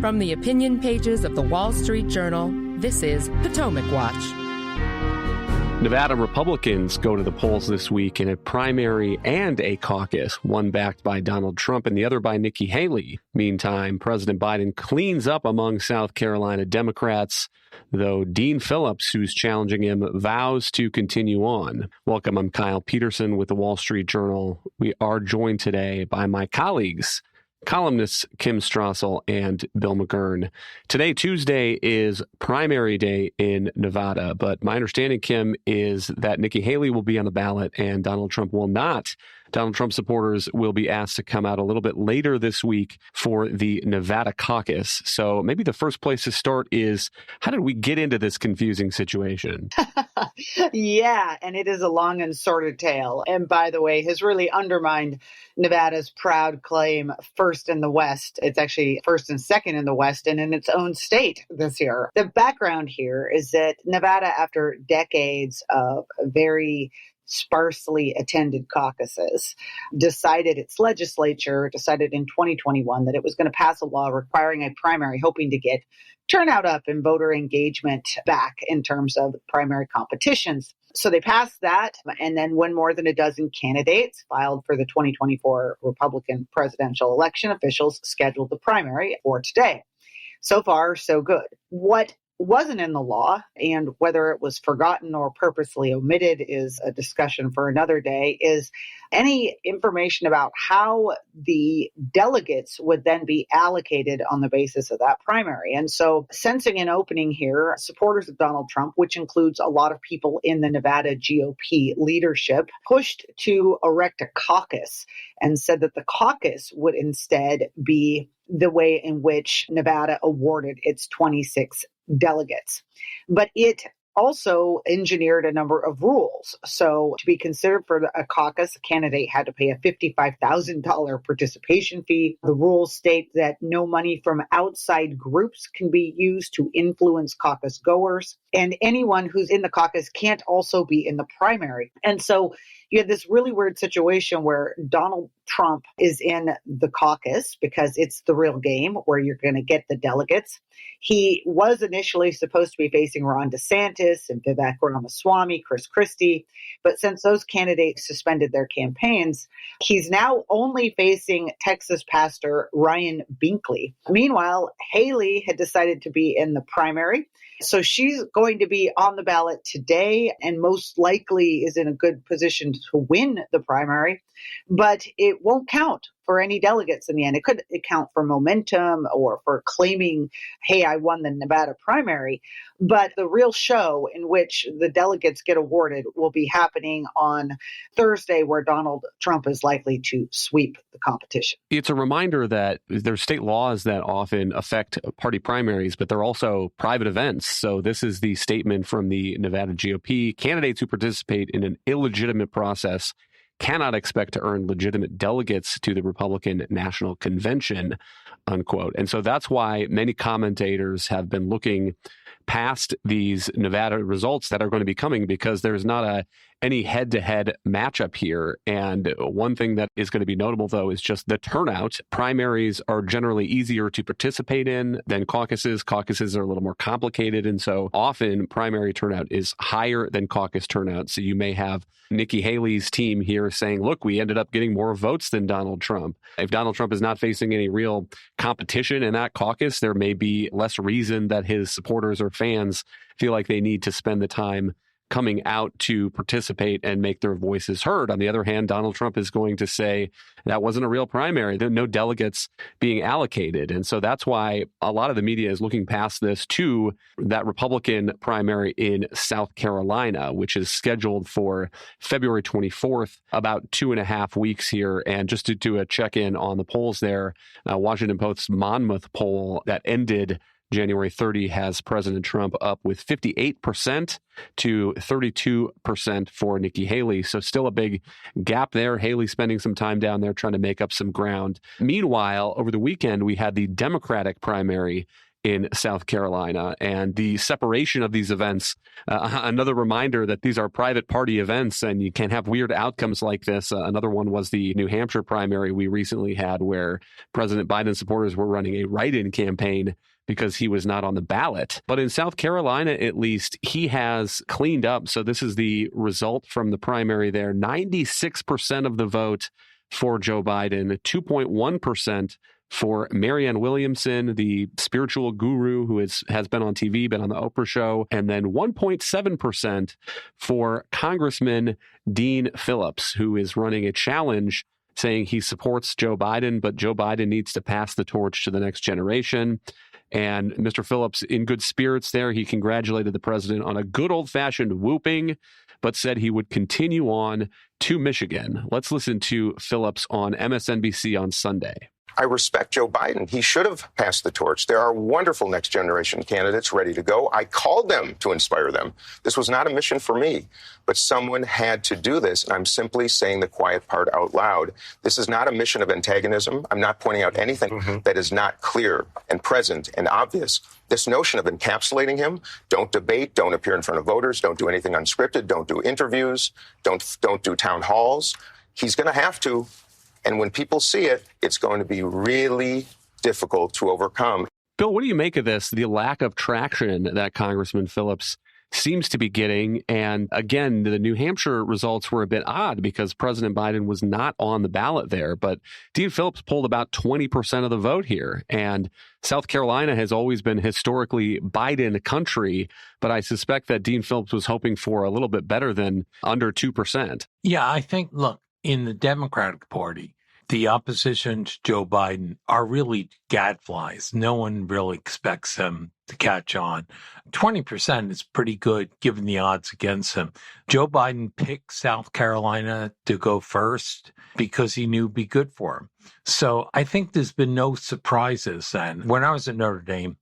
From the opinion pages of the Wall Street Journal, this is Potomac Watch. Nevada Republicans go to the polls this week in a primary and a caucus, one backed by Donald Trump and the other by Nikki Haley. Meantime, President Biden cleans up among South Carolina Democrats, though Dean Phillips, who's challenging him, vows to continue on. Welcome, I'm Kyle Peterson with the Wall Street Journal. We are joined today by my colleagues, columnists Kim Strassel and Bill McGurn. Today, Tuesday, is primary day in Nevada, but my understanding, Kim, is that Nikki Haley will be on the ballot and Donald Trump will not. Donald Trump supporters will be asked to come out a little bit later this week for the Nevada caucus. So maybe the first place to start is, how did we get into this confusing situation? Yeah, and it is a long and sordid tale. And by the way, has really undermined Nevada's proud claim first in the West. It's actually first and second in the West and in its own state this year. The background here is that Nevada, after decades of very sparsely attended caucuses, decided in 2021 that it was going to pass a law requiring a primary, hoping to get turnout up and voter engagement back in terms of primary competitions. So they passed that, and then when more than a dozen candidates filed for the 2024 Republican presidential election, officials scheduled the primary for today. So far, so good. What wasn't in the law, and whether it was forgotten or purposely omitted is a discussion for another day, is any information about how the delegates would then be allocated on the basis of that primary. And so, sensing an opening here, supporters of Donald Trump, which includes a lot of people in the Nevada GOP leadership, pushed to erect a caucus and said that the caucus would instead be the way in which Nevada awarded its 26 delegates. But it also engineered a number of rules. So to be considered for a caucus, a candidate had to pay a $55,000 participation fee. The rules state that no money from outside groups can be used to influence caucus goers, and anyone who's in the caucus can't also be in the primary. And so you had this really weird situation where Donald Trump is in the caucus because it's the real game where you're going to get the delegates. He was initially supposed to be facing Ron DeSantis and Vivek Ramaswamy, Chris Christie, but since those candidates suspended their campaigns, he's now only facing Texas pastor Ryan Binkley. Meanwhile, Haley had decided to be in the primary, so she's going to be on the ballot today and most likely is in a good position to win the primary, but it won't count for any delegates in the end. It could count for momentum or for claiming, hey, I won the Nevada primary, but the real show in which the delegates get awarded will be happening on Thursday, where Donald Trump is likely to sweep the competition. It's a reminder that there's state laws that often affect party primaries, but they're also private events. So this is the statement from the Nevada GOP. Candidates who participate in an illegitimate process cannot expect to earn legitimate delegates to the Republican National Convention, unquote. And so that's why many commentators have been looking past these Nevada results that are going to be coming, because there's not any head-to-head matchup here. And one thing that is going to be notable, though, is just the turnout. Primaries are generally easier to participate in than caucuses. Caucuses are a little more complicated. And so often primary turnout is higher than caucus turnout. So you may have Nikki Haley's team here saying, look, we ended up getting more votes than Donald Trump. If Donald Trump is not facing any real competition in that caucus, there may be less reason that his supporters or fans feel like they need to spend the time coming out to participate and make their voices heard. On the other hand, Donald Trump is going to say that wasn't a real primary. There are no delegates being allocated. And so that's why a lot of the media is looking past this to that Republican primary in South Carolina, which is scheduled for February 24th, about 2.5 weeks here. And just to do a check-in on the polls there, Washington Post's Monmouth poll that ended January 30 has President Trump up with 58% to 32% for Nikki Haley. So still a big gap there. Haley spending some time down there trying to make up some ground. Meanwhile, over the weekend, we had the Democratic primary in South Carolina. And the separation of these events, another reminder that these are private party events and you can have weird outcomes like this. Another one was the New Hampshire primary we recently had, where President Biden supporters were running a write-in campaign because he was not on the ballot. But in South Carolina, at least, he has cleaned up. So this is the result from the primary there. 96% of the vote for Joe Biden, 2.1% for Marianne Williamson, the spiritual guru who has been on TV, been on the Oprah show, and then 1.7% for Congressman Dean Phillips, who is running a challenge saying he supports Joe Biden, but Joe Biden needs to pass the torch to the next generation. And Mr. Phillips, in good spirits there, he congratulated the president on a good old-fashioned whooping, but said he would continue on to Michigan. Let's listen to Phillips on MSNBC on Sunday. I respect Joe Biden. He should have passed the torch. There are wonderful next generation candidates ready to go. I called them to inspire them. This was not a mission for me, but someone had to do this. And I'm simply saying the quiet part out loud. This is not a mission of antagonism. I'm not pointing out anything that is not clear and present and obvious. This notion of encapsulating him, don't debate, don't appear in front of voters, don't do anything unscripted, don't do interviews, don't do town halls. He's going to have to. And when people see it, it's going to be really difficult to overcome. Bill, what do you make of this, the lack of traction that Congressman Phillips seems to be getting? And again, the New Hampshire results were a bit odd because President Biden was not on the ballot there. But Dean Phillips pulled about 20% of the vote here. And South Carolina has always been historically Biden country. But I suspect that Dean Phillips was hoping for a little bit better than under 2%. Yeah, I think, look, in the Democratic Party, the opposition to Joe Biden are really gadflies. No one really expects them to catch on. 20% is pretty good given the odds against him. Joe Biden picked South Carolina to go first because he knew it'd be good for him. So I think there's been no surprises then. When I was at Notre Dame,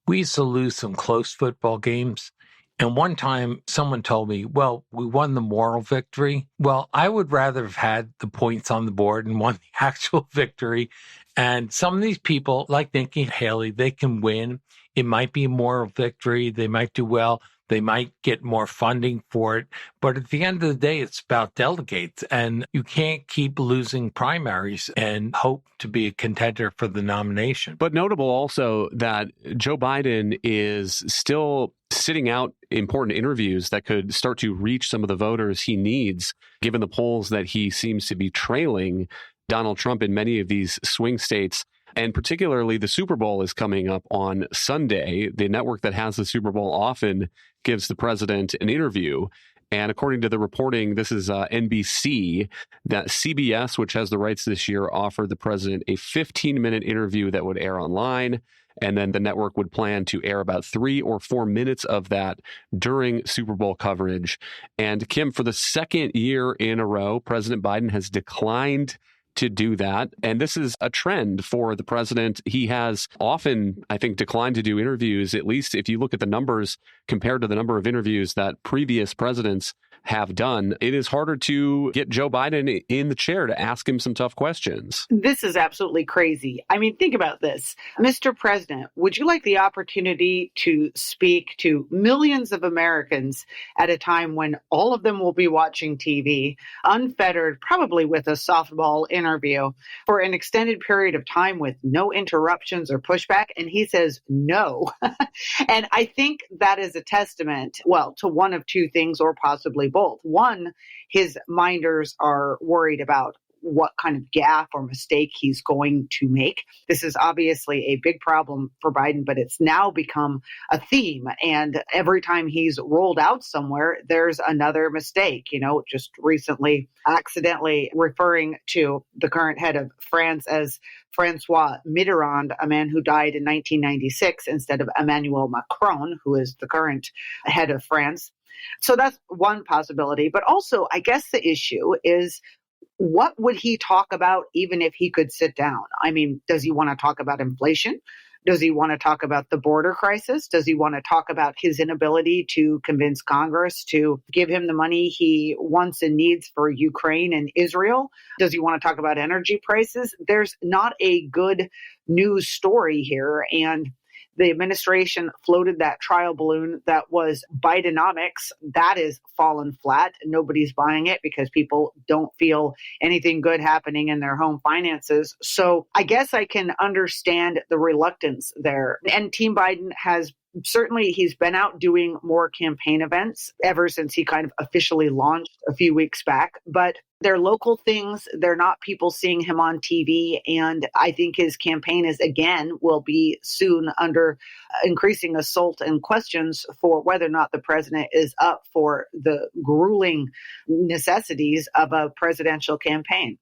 we used to lose some close football games. And one time someone told me, well, we won the moral victory. Well, I would rather have had the points on the board and won the actual victory. And some of these people, like Nikki and Haley, they can win. It might be a moral victory. They might do well. They might get more funding for it. But at the end of the day, it's about delegates. And you can't keep losing primaries and hope to be a contender for the nomination. But notable also that Joe Biden is still sitting out important interviews that could start to reach some of the voters he needs, given the polls that he seems to be trailing Donald Trump in many of these swing states. And particularly the Super Bowl is coming up on Sunday. The network that has the Super Bowl often gives the president an interview. And according to the reporting, this is NBC, that CBS, which has the rights this year, offered the president a 15-minute interview that would air online. And then the network would plan to air about 3 or 4 minutes of that during Super Bowl coverage. And Kim, for the second year in a row, President Biden has declined to do that. And this is a trend for the president. He has often, I think, declined to do interviews, at least if you look at the numbers compared to the number of interviews that previous presidents have done. It is harder to get Joe Biden in the chair to ask him some tough questions. This is absolutely crazy. I mean, think about this. Mr. President, would you like the opportunity to speak to millions of Americans at a time when all of them will be watching TV, unfettered, probably with a softball interview for an extended period of time with no interruptions or pushback? And he says no. And I think that is a testament, well, to one of two things or possibly both. One, his minders are worried about what kind of gaffe or mistake he's going to make. This is obviously a big problem for Biden, but it's now become a theme. And every time he's rolled out somewhere, there's another mistake. You know, just recently accidentally referring to the current head of France as Francois Mitterrand, a man who died in 1996, instead of Emmanuel Macron, who is the current head of France. So that's one possibility. But also, I guess the issue is, what would he talk about even if he could sit down? I mean, does he want to talk about inflation? Does he want to talk about the border crisis? Does he want to talk about his inability to convince Congress to give him the money he wants and needs for Ukraine and Israel? Does he want to talk about energy prices? There's not a good news story here. And The administration floated that trial balloon that was Bidenomics. That is fallen flat. Nobody's buying it because people don't feel anything good happening in their home finances. So I guess I can understand the reluctance there. And Team Biden has certainly, he's been out doing more campaign events ever since he kind of officially launched a few weeks back. But they're local things. They're not people seeing him on TV. And I think his campaign will be soon under increasing assault and questions for whether or not the president is up for the grueling necessities of a presidential campaign.